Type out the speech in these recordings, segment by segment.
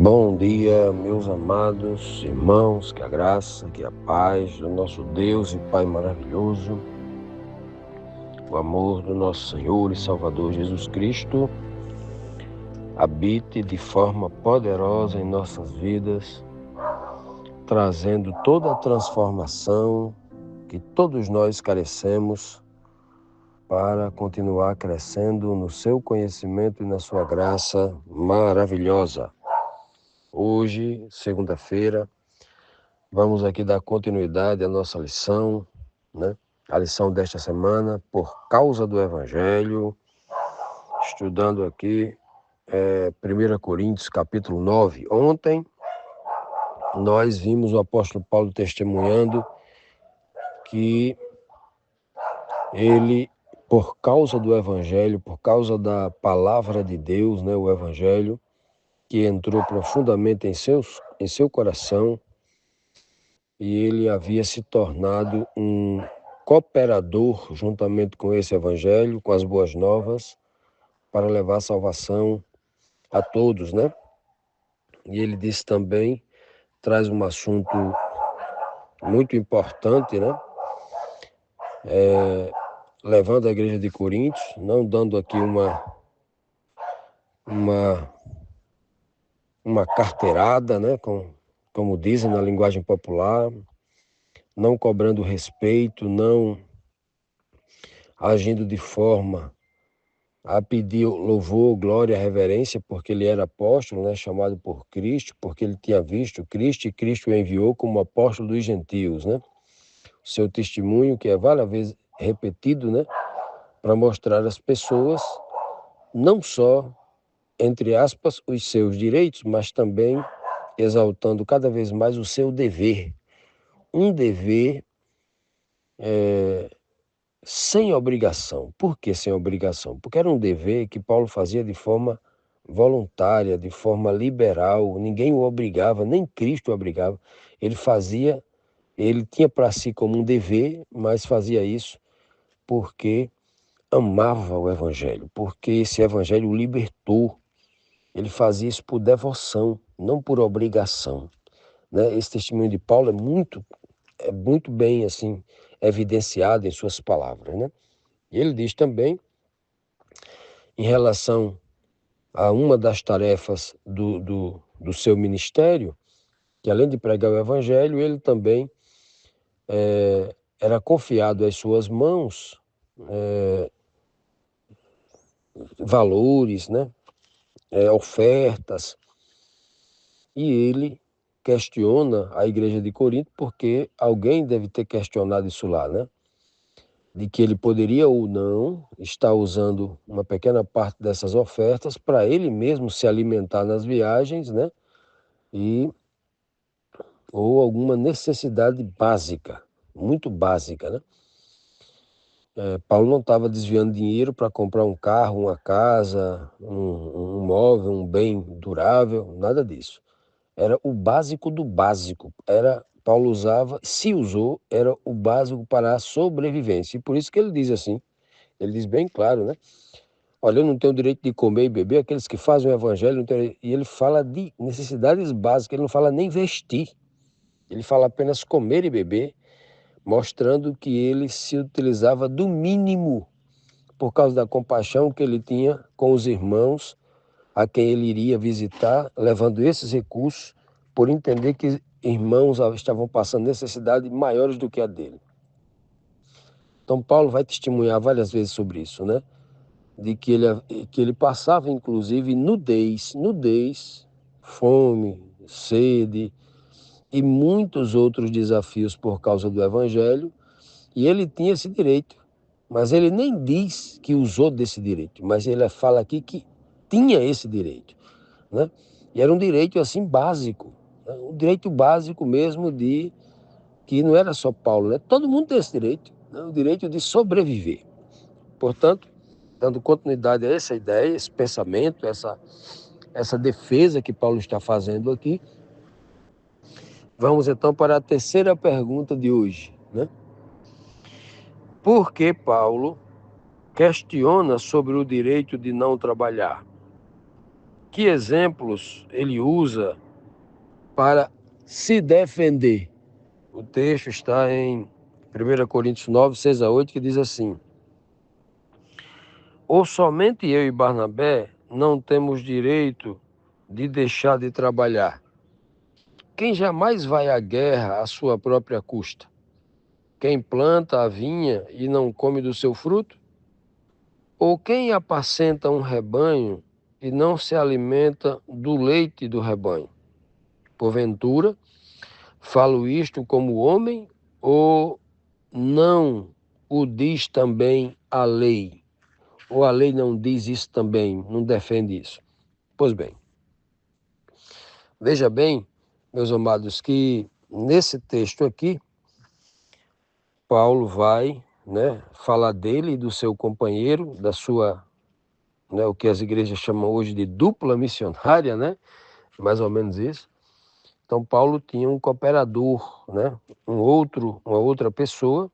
Bom dia, meus amados irmãos, que a graça, que a paz do nosso Deus e Pai maravilhoso, o amor do nosso Senhor e Salvador Jesus Cristo, habite de forma poderosa em nossas vidas, trazendo toda a transformação que todos nós carecemos para continuar crescendo no seu conhecimento e na sua graça maravilhosa. Hoje, segunda-feira, vamos aqui dar continuidade à nossa lição, né? A lição desta semana, por causa do Evangelho, estudando aqui 1 Coríntios capítulo 9. Ontem nós vimos o apóstolo Paulo testemunhando que ele, por causa do Evangelho, por causa da palavra de Deus, né, o Evangelho, que entrou profundamente em seu coração, e ele havia se tornado um cooperador juntamente com esse evangelho, com as boas novas, para levar salvação a todos, né? E ele disse também, traz um assunto muito importante, né? Levando a igreja de Coríntios, não dando aqui uma carteirada, né? Como dizem na linguagem popular, não cobrando respeito, não agindo de forma a pedir louvor, glória, reverência, porque ele era apóstolo, né, chamado por Cristo, porque ele tinha visto Cristo e Cristo o enviou como apóstolo dos gentios, né? O seu testemunho, que é várias vezes repetido, né, para mostrar às pessoas, não só, entre aspas, os seus direitos, mas também exaltando cada vez mais o seu dever. Um dever sem obrigação. Por que sem obrigação? Porque era um dever que Paulo fazia de forma voluntária, de forma liberal, ninguém o obrigava, nem Cristo o obrigava. Ele fazia, ele tinha para si como um dever, mas fazia isso porque amava o Evangelho, porque esse Evangelho o libertou. Ele fazia isso por devoção, não por obrigação, né? Esse testemunho de Paulo é muito bem assim evidenciado em suas palavras, né? E ele diz também, em relação a uma das tarefas do seu ministério, que além de pregar o evangelho, ele também era confiado às suas mãos valores, né, ofertas, e ele questiona a igreja de Corinto porque alguém deve ter questionado isso lá, né, de que ele poderia ou não estar usando uma pequena parte dessas ofertas para ele mesmo se alimentar nas viagens, né, e ou alguma necessidade básica, muito básica, né? Paulo não estava desviando dinheiro para comprar um carro, uma casa, um móvel, um bem durável, nada disso. Era o básico do básico. Paulo usava, se usou, era o básico para a sobrevivência. E por isso que ele diz assim, ele diz bem claro, né? Olha, eu não tenho o direito de comer e beber, aqueles que fazem o evangelho não têm. E ele fala de necessidades básicas, ele não fala nem vestir. Ele fala apenas comer e beber, mostrando que ele se utilizava do mínimo por causa da compaixão que ele tinha com os irmãos a quem ele iria visitar, levando esses recursos por entender que irmãos estavam passando necessidade maiores do que a dele. Então Paulo vai testemunhar várias vezes sobre isso, né? De que ele passava inclusive nudez, fome, sede, e muitos outros desafios por causa do evangelho, e ele tinha esse direito, mas ele nem diz que usou desse direito, mas ele fala aqui que tinha esse direito, né? E era um direito assim básico, né? Um direito básico mesmo de que não era só Paulo, né? Todo mundo tem esse direito, né? O direito de sobreviver. Portanto, dando continuidade a essa ideia, esse pensamento, essa defesa que Paulo está fazendo aqui, vamos então para a terceira pergunta de hoje, né? Por que Paulo questiona sobre o direito de não trabalhar? que exemplos ele usa para se defender. O texto está em 1 Coríntios 9, 6 a 8, que diz assim: ou somente eu e Barnabé não temos direito de deixar de trabalhar? Quem jamais vai à guerra à sua própria custa? Quem planta a vinha e não come do seu fruto? Ou quem apacenta um rebanho e não se alimenta do leite do rebanho? Porventura, falo isto como homem, ou não o diz também a lei? Ou a lei não diz isso também, não defende isso? Pois bem, veja bem, meus amados, que nesse texto aqui, Paulo vai, falar dele e do seu companheiro, da sua, o que as igrejas chamam hoje de dupla missionária, mais ou menos isso. Então, Paulo tinha um cooperador, uma outra pessoa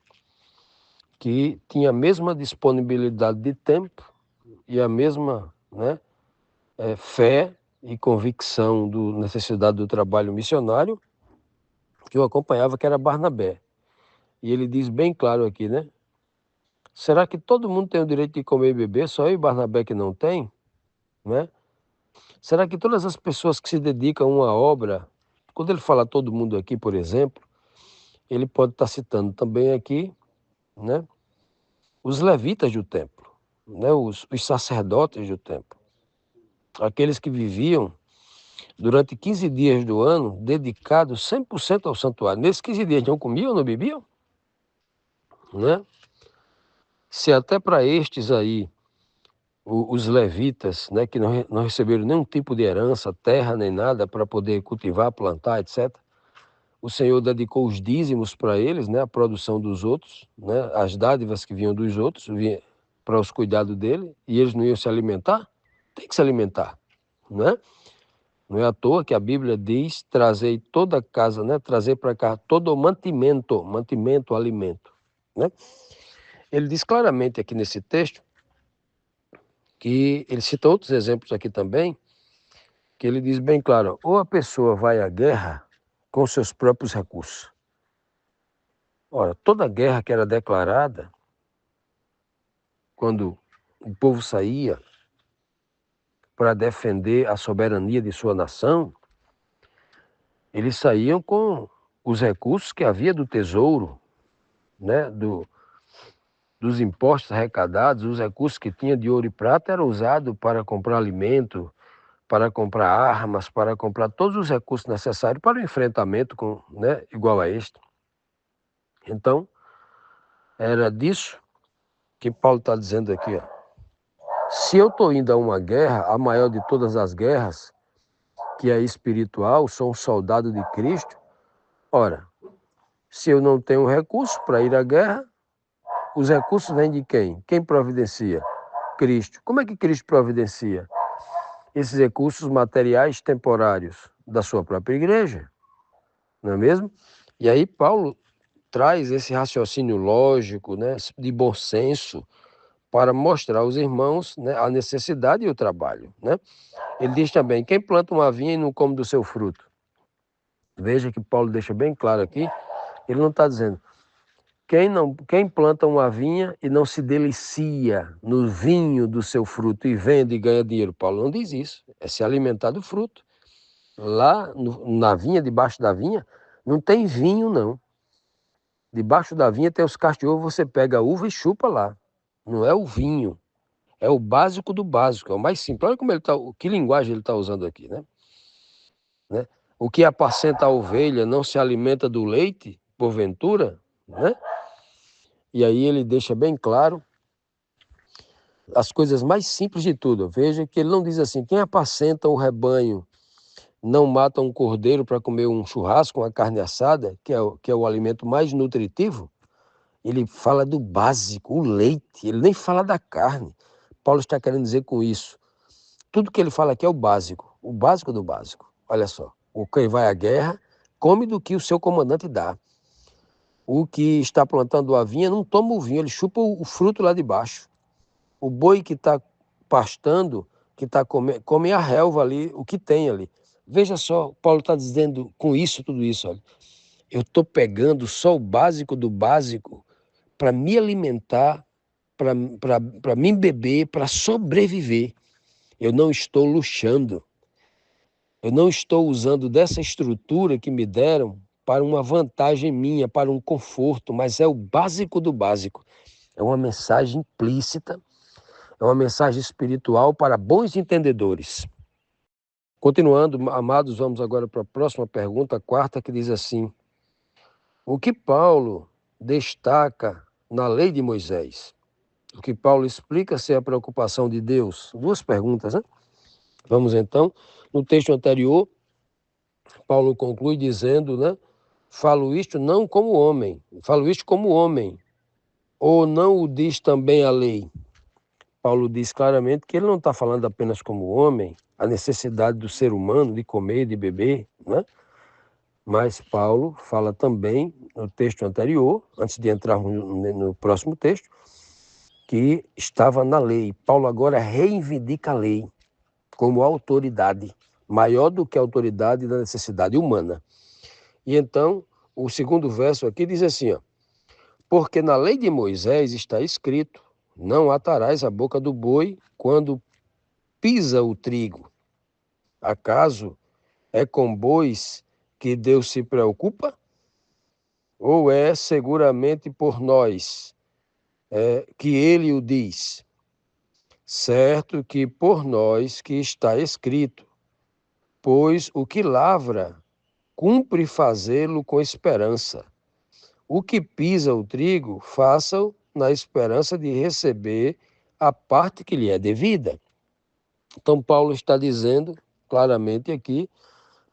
que tinha a mesma disponibilidade de tempo e a mesma, fé e convicção da necessidade do trabalho missionário, que o acompanhava, que era Barnabé. E ele diz bem claro aqui, será que todo mundo tem o direito de comer e beber, só eu e Barnabé que não tem? Né? Será que todas as pessoas que se dedicam a uma obra, quando ele fala todo mundo aqui, por exemplo, ele pode estar citando também aqui, os levitas do templo, os sacerdotes do templo, aqueles que viviam durante 15 dias do ano dedicados 100% ao santuário. Nesses 15 dias não comiam, não bebiam? Né? Se até para estes aí, os levitas, que não receberam nenhum tipo de herança, terra nem nada para poder cultivar, plantar, etc., o Senhor dedicou os dízimos para eles, a produção dos outros, as dádivas que vinham dos outros, para os cuidados dele, e eles não iam se alimentar? Tem que se alimentar, não é? Não é à toa que a Bíblia diz: trazer toda a casa, trazer para cá todo o mantimento, alimento, né? Ele diz claramente aqui nesse texto, que ele cita outros exemplos aqui também, que ele diz bem claro: ou a pessoa vai à guerra com seus próprios recursos. Ora, toda a guerra que era declarada, quando o povo saía para defender a soberania de sua nação, eles saíam com os recursos que havia do tesouro, dos impostos arrecadados, os recursos que tinha de ouro e prata eram usados para comprar alimento, para comprar armas, para comprar todos os recursos necessários para o enfrentamento igual a este. Então, era disso que Paulo está dizendo aqui, ó. Se eu estou indo a uma guerra, a maior de todas as guerras, que é espiritual, sou um soldado de Cristo, ora, se eu não tenho recurso para ir à guerra, os recursos vêm de quem? Quem providencia? Cristo. Como é que Cristo providencia? Esses recursos materiais temporários da sua própria igreja, não é mesmo? E aí Paulo traz esse raciocínio lógico, de bom senso, para mostrar aos irmãos, a necessidade e o trabalho, Ele diz também: quem planta uma vinha e não come do seu fruto? Veja que Paulo deixa bem claro aqui, ele não está dizendo quem planta uma vinha e não se delicia no vinho do seu fruto e vende e ganha dinheiro. Paulo não diz isso, é se alimentar do fruto. Lá na vinha, debaixo da vinha, não tem vinho, não. Debaixo da vinha tem os cachos de uva, você pega a uva e chupa lá. Não é o vinho, é o básico do básico, é o mais simples. Olha como que linguagem ele está usando aqui, né? O que apacenta a ovelha não se alimenta do leite, porventura, E aí ele deixa bem claro as coisas mais simples de tudo. Veja que ele não diz assim: quem apacenta um rebanho não mata um cordeiro para comer um churrasco, uma carne assada, que é o alimento mais nutritivo. Ele fala do básico, o leite, ele nem fala da carne. Paulo está querendo dizer com isso: tudo que ele fala aqui é o básico do básico. Olha só, o que vai à guerra come do que o seu comandante dá. O que está plantando a vinha não toma o vinho, ele chupa o fruto lá de baixo. O boi que está pastando que comem a relva ali, o que tem ali. Veja só, Paulo está dizendo com isso, tudo isso, olha. Eu estou pegando só o básico do básico para me alimentar, para me beber, para sobreviver. Eu não estou luxando. Eu não estou usando dessa estrutura que me deram para uma vantagem minha, para um conforto, mas é o básico do básico. É uma mensagem implícita, é uma mensagem espiritual para bons entendedores. Continuando, amados, vamos agora para a próxima pergunta, a quarta, que diz assim: o que Paulo destaca na lei de Moisés? O que Paulo explica ser a preocupação de Deus? Duas perguntas, né? Vamos então, no texto anterior, Paulo conclui dizendo, né? Falo isto não como homem, falo isto como homem. Ou não o diz também a lei? Paulo diz claramente que ele não está falando apenas como homem, a necessidade do ser humano de comer, de beber, né? Mas Paulo fala também, no texto anterior, antes de entrarmos no próximo texto, que estava na lei. Paulo agora reivindica a lei como autoridade, maior do que a autoridade da necessidade humana. E então, o segundo verso aqui diz assim, ó, porque na lei de Moisés está escrito, não atarás a boca do boi quando pisa o trigo. Acaso é com bois que Deus se preocupa? Ou é seguramente por nós que ele o diz? Certo que por nós que está escrito, pois o que lavra, cumpre fazê-lo com esperança. O que pisa o trigo, faça-o na esperança de receber a parte que lhe é devida. Então, Paulo está dizendo claramente aqui,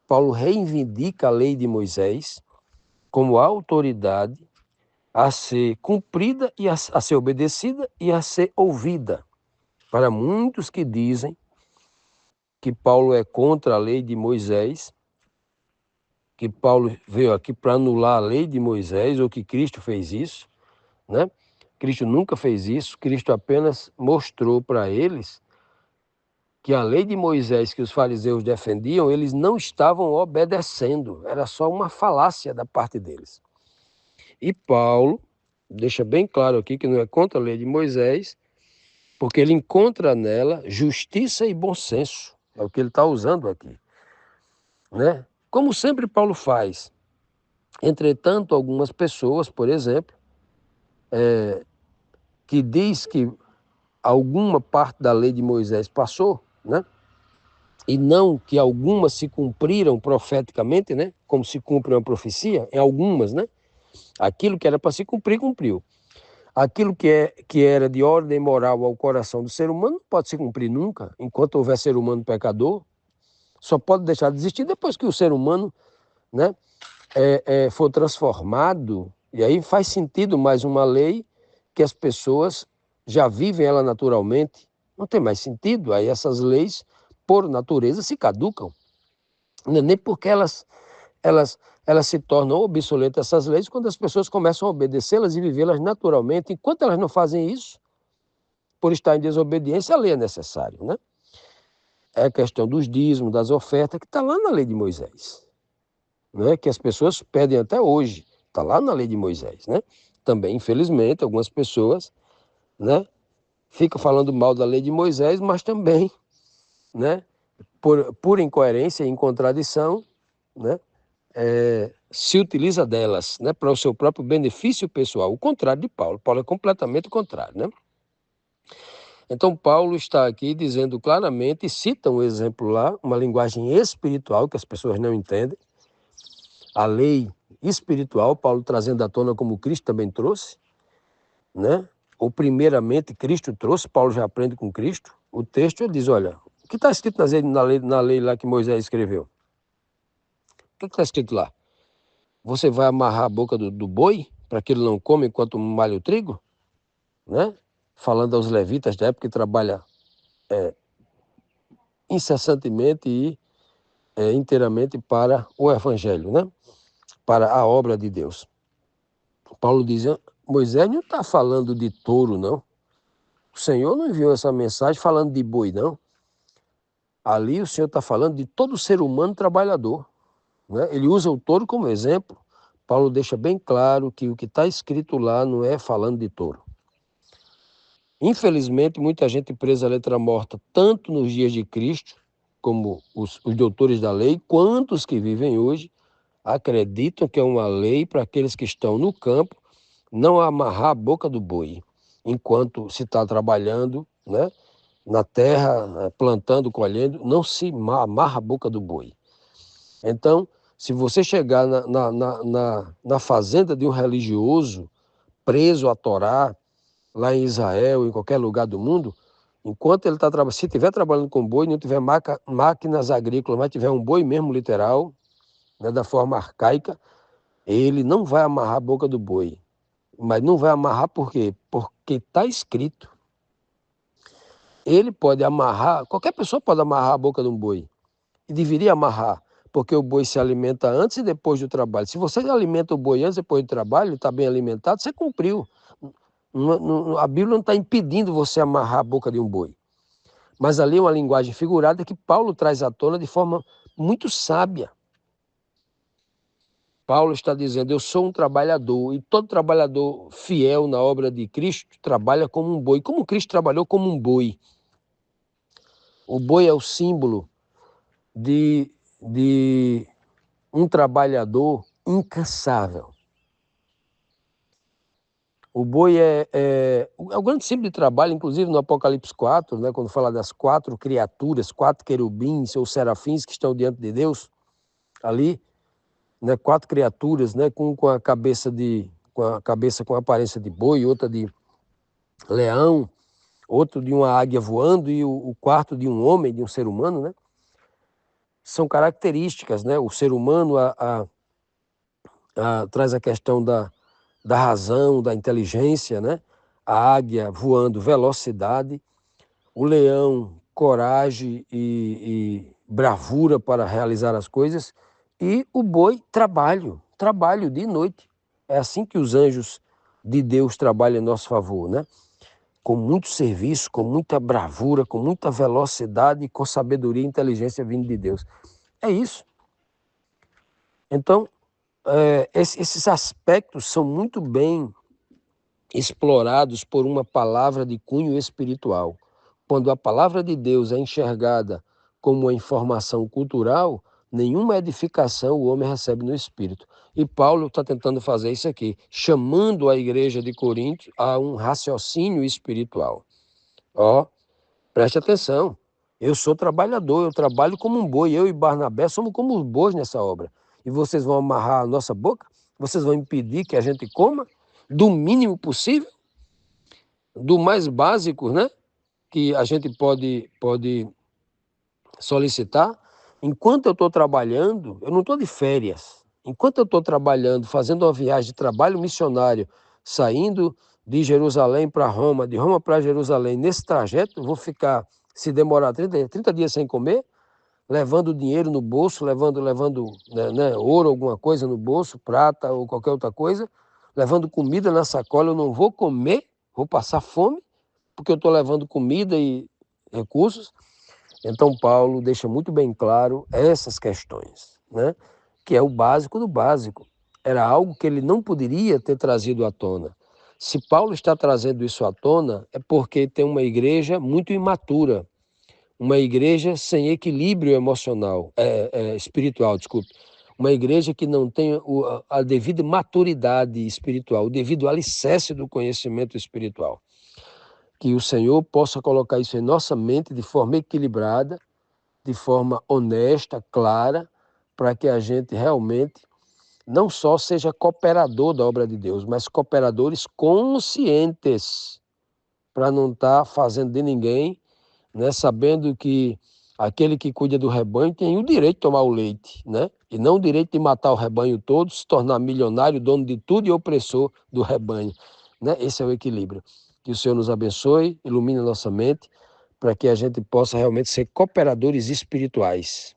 Paulo reivindica a lei de Moisés como autoridade a ser cumprida e a ser obedecida e a ser ouvida. Para muitos que dizem que Paulo é contra a lei de Moisés, que Paulo veio aqui para anular a lei de Moisés, ou que Cristo fez isso, né? Cristo nunca fez isso, Cristo apenas mostrou para eles que a lei de Moisés que os fariseus defendiam, eles não estavam obedecendo, era só uma falácia da parte deles. E Paulo deixa bem claro aqui que não é contra a lei de Moisés, porque ele encontra nela justiça e bom senso, é o que ele está usando aqui, né? Como sempre Paulo faz. Entretanto, algumas pessoas, por exemplo, que diz que alguma parte da lei de Moisés passou, né? E não que algumas se cumpriram profeticamente, né? Como se cumpre uma profecia, em algumas, né? Aquilo que era para se cumprir, cumpriu. Aquilo que era de ordem moral ao coração do ser humano não pode se cumprir nunca, enquanto houver ser humano pecador. Só pode deixar de existir depois que o ser humano, né, for transformado, e aí faz sentido mais uma lei que as pessoas já vivem ela naturalmente. Não tem mais sentido, aí essas leis, por natureza, se caducam. Nem porque elas se tornam obsoletas, essas leis, quando as pessoas começam a obedecê-las e vivê-las naturalmente. Enquanto elas não fazem isso, por estar em desobediência, a lei é necessária, né? É a questão dos dízimos, das ofertas, que está lá na lei de Moisés, né? Que as pessoas pedem até hoje, está lá na lei de Moisés, né? Também, infelizmente, algumas pessoas, né, ficam falando mal da lei de Moisés, mas também, né, por incoerência e em contradição, né, se utiliza delas, né, para o seu próprio benefício pessoal. O contrário de Paulo. Paulo é completamente o contrário, né? Então, Paulo está aqui dizendo claramente, cita um exemplo lá, uma linguagem espiritual que as pessoas não entendem, a lei espiritual, Paulo trazendo à tona como Cristo também trouxe, né? Ou primeiramente Cristo trouxe, Paulo já aprende com Cristo. O texto ele diz, olha, o que está escrito na lei lá que Moisés escreveu? O que está escrito lá? Você vai amarrar a boca do boi para que ele não come enquanto malha o trigo? Né? Falando aos levitas da época que trabalha incessantemente e inteiramente para o evangelho, né? Para a obra de Deus. Paulo diz, Moisés não está falando de touro, não. O Senhor não enviou essa mensagem falando de boi, não. Ali o Senhor está falando de todo ser humano trabalhador, né? Ele usa o touro como exemplo. Paulo deixa bem claro que o que está escrito lá não é falando de touro. Infelizmente, muita gente presa à letra morta, tanto nos dias de Cristo, como os doutores da lei, quanto os que vivem hoje, acreditam que é uma lei para aqueles que estão no campo não amarrar a boca do boi, enquanto se está trabalhando, né, na terra, plantando, colhendo, não se amarra a boca do boi. Então, se você chegar na fazenda de um religioso, preso à Torá, lá em Israel, em qualquer lugar do mundo, enquanto ele está trabalhando, se estiver trabalhando com boi, não tiver máquinas agrícolas, mas tiver um boi mesmo literal, né, da forma arcaica, ele não vai amarrar a boca do boi. Mas não vai amarrar por quê? Porque está escrito. Ele pode amarrar, qualquer pessoa pode amarrar a boca de um boi. E deveria amarrar, porque o boi se alimenta antes e depois do trabalho. Se você alimenta o boi antes e depois do trabalho, ele está bem alimentado, você cumpriu. A Bíblia não está impedindo você amarrar a boca de um boi. Mas ali é uma linguagem figurada que Paulo traz à tona de forma muito sábia. Paulo está dizendo, eu sou um trabalhador, e todo trabalhador fiel na obra de Cristo trabalha como um boi. Como Cristo trabalhou como um boi. O boi é o símbolo de um trabalhador incansável. O boi é o grande símbolo de trabalho, inclusive no Apocalipse 4, né, quando fala das 4 criaturas, 4 querubins ou serafins que estão diante de Deus, ali, né, 4 criaturas, né, com a cabeça com a aparência de boi, outra de leão, outro de uma águia voando e o quarto de um homem, de um ser humano, né? São características, né? O ser humano traz a questão da razão, da inteligência, né? A águia voando, velocidade, o leão, coragem e bravura para realizar as coisas, e o boi, trabalho dia e noite. É assim que os anjos de Deus trabalham em nosso favor, né? Com muito serviço, com muita bravura, com muita velocidade, com sabedoria e inteligência vindo de Deus. É isso. Então, esses aspectos são muito bem explorados por uma palavra de cunho espiritual. Quando a palavra de Deus é enxergada como uma informação cultural, nenhuma edificação o homem recebe no espírito. E Paulo está tentando fazer isso aqui, chamando a igreja de Corinto a um raciocínio espiritual. Ó, preste atenção. Eu sou trabalhador, eu trabalho como um boi. Eu e Barnabé somos como os bois nessa obra. E vocês vão amarrar a nossa boca? Vocês vão impedir que a gente coma? Do mínimo possível? Do mais básico, né? Que a gente pode solicitar? Enquanto eu estou trabalhando, eu não estou de férias. Enquanto eu estou trabalhando, fazendo uma viagem de trabalho missionário, saindo de Jerusalém para Roma, de Roma para Jerusalém, nesse trajeto, eu vou ficar, se demorar 30 dias sem comer, levando dinheiro no bolso, levando né, ouro, alguma coisa no bolso, prata ou qualquer outra coisa, levando comida na sacola, eu não vou comer, vou passar fome, porque eu estou levando comida e recursos. Então Paulo deixa muito bem claro essas questões, né? Que é o básico do básico. Era algo que ele não poderia ter trazido à tona. Se Paulo está trazendo isso à tona, é porque tem uma igreja muito imatura, uma igreja sem equilíbrio emocional, espiritual, desculpe. Uma igreja que não tem a devida maturidade espiritual, o devido alicerce do conhecimento espiritual. Que o Senhor possa colocar isso em nossa mente de forma equilibrada, de forma honesta, clara, para que a gente realmente não só seja cooperador da obra de Deus, mas cooperadores conscientes, para não estar fazendo de ninguém, né, sabendo que aquele que cuida do rebanho tem o direito de tomar o leite, né? E não o direito de matar o rebanho todo, se tornar milionário, dono de tudo e opressor do rebanho, né? Esse é o equilíbrio. Que o Senhor nos abençoe, ilumine a nossa mente, para que a gente possa realmente ser cooperadores espirituais.